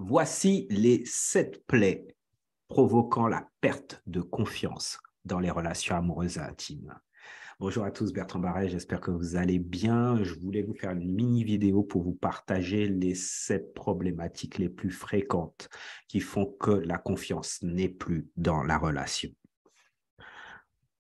Voici les 7 plaies provoquant la perte de confiance dans les relations amoureuses et intimes. Bonjour à tous, Bertrand Barret, j'espère que vous allez bien. Je voulais vous faire une mini vidéo pour vous partager les 7 problématiques les plus fréquentes qui font que la confiance n'est plus dans la relation.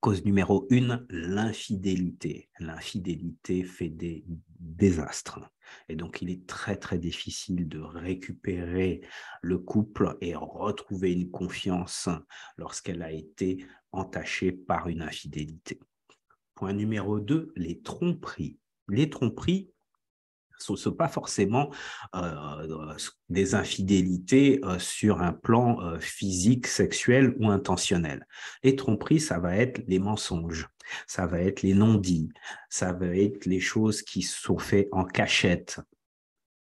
Cause numéro 1, l'infidélité. L'infidélité fait des désastres. Et donc, il est très, très difficile de récupérer le couple et retrouver une confiance lorsqu'elle a été entachée par une infidélité. Point numéro 2, les tromperies. Les tromperies ne sont pas forcément des infidélités sur un plan physique, sexuel ou intentionnel. Les tromperies, ça va être les mensonges, ça va être les non-dits, ça va être les choses qui sont faites en cachette,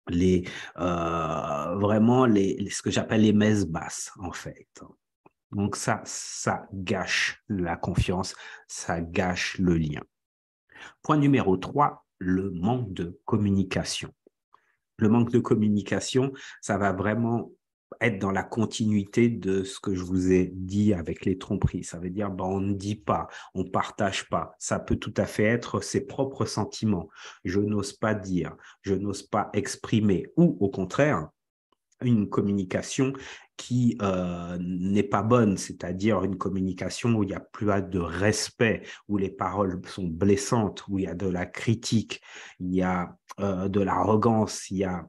vraiment ce que j'appelle les messes basses, en fait. Donc ça gâche la confiance, ça gâche le lien. Point numéro 3, le manque de communication. Le manque de communication, ça va vraiment être dans la continuité de ce que je vous ai dit avec les tromperies. Ça veut dire, on ne dit pas, on ne partage pas. Ça peut tout à fait être ses propres sentiments. Je n'ose pas dire, je n'ose pas exprimer. Ou au contraire, une communication qui n'est pas bonne, c'est-à-dire une communication où il n'y a plus de respect, où les paroles sont blessantes, où il y a de la critique, il y a de l'arrogance, il y a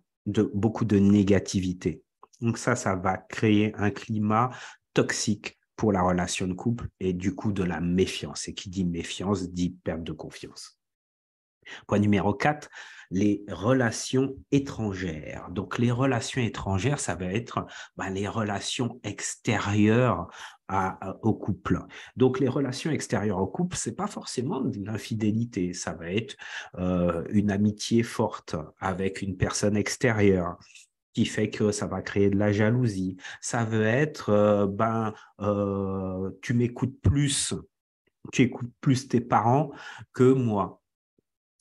beaucoup de négativité. Donc ça va créer un climat toxique pour la relation de couple et du coup de la méfiance. Et qui dit méfiance dit perte de confiance. Point numéro 4, les relations étrangères. Donc, les relations étrangères, ça va être les relations extérieures au couple. Donc, les relations extérieures au couple, c'est pas forcément de l'infidélité. Ça va être une amitié forte avec une personne extérieure qui fait que ça va créer de la jalousie. Ça veut être, tu écoutes plus tes parents que moi.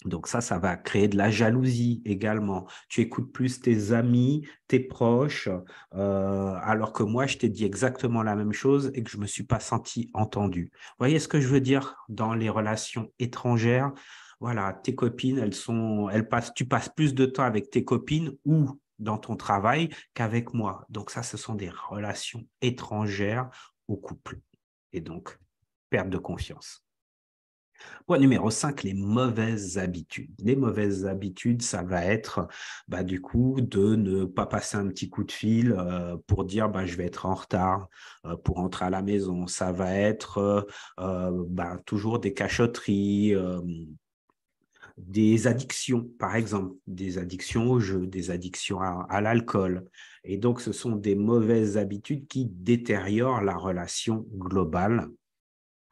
Donc ça va créer de la jalousie également. Tu écoutes plus tes amis, tes proches, alors que moi, je t'ai dit exactement la même chose et que je ne me suis pas senti entendu. Vous voyez ce que je veux dire dans les relations étrangères? Voilà, tes copines, tu passes plus de temps avec tes copines ou dans ton travail qu'avec moi. Donc ça, ce sont des relations étrangères au couple. Et donc, perte de confiance. Point numéro 5, les mauvaises habitudes. Les mauvaises habitudes, ça va être du coup de ne pas passer un petit coup de fil pour dire je vais être en retard pour rentrer à la maison. Ça va être toujours des cachotteries, des addictions, par exemple, des addictions au jeu, des addictions à l'alcool. Et donc, ce sont des mauvaises habitudes qui détériorent la relation globale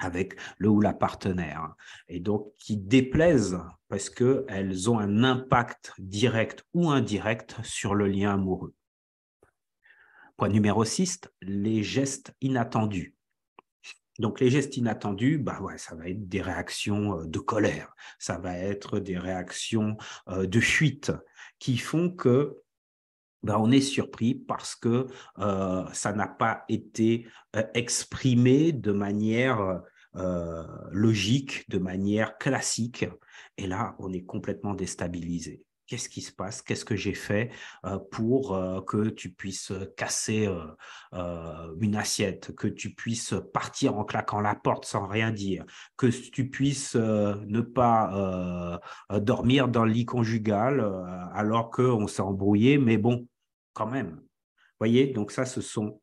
avec le ou la partenaire, et donc qui déplaisent parce qu'elles ont un impact direct ou indirect sur le lien amoureux. Point numéro 6, les gestes inattendus. Donc, les gestes inattendus, ça va être des réactions de colère, ça va être des réactions de fuite qui font que on est surpris parce que ça n'a pas été exprimé de manière logique, de manière classique. Et là, on est complètement déstabilisé. Qu'est-ce qui se passe? Qu'est-ce que j'ai fait pour que tu puisses casser une assiette, que tu puisses partir en claquant la porte sans rien dire, que tu puisses ne pas dormir dans le lit conjugal alors qu'on s'est embrouillé, mais bon, quand même. Vous voyez, donc ça, ce sont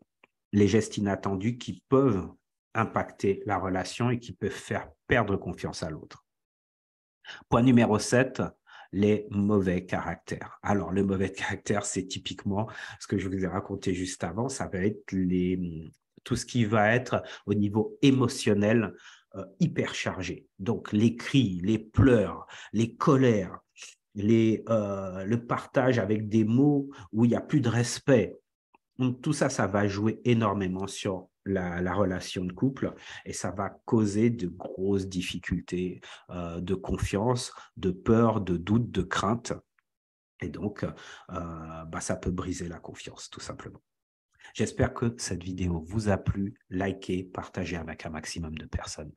les gestes inattendus qui peuvent impacter la relation et qui peuvent faire perdre confiance à l'autre. Point numéro 7, les mauvais caractères. Alors, le mauvais caractère, c'est typiquement ce que je vous ai raconté juste avant, ça va être tout ce qui va être au niveau émotionnel hyper chargé. Donc, les cris, les pleurs, les colères, le partage avec des mots où il n'y a plus de respect. Donc, tout ça, ça va jouer énormément sur la relation de couple et ça va causer de grosses difficultés de confiance, de peur, de doute, de crainte. Et donc, ça peut briser la confiance, tout simplement. J'espère que cette vidéo vous a plu. Likez, partagez avec un maximum de personnes.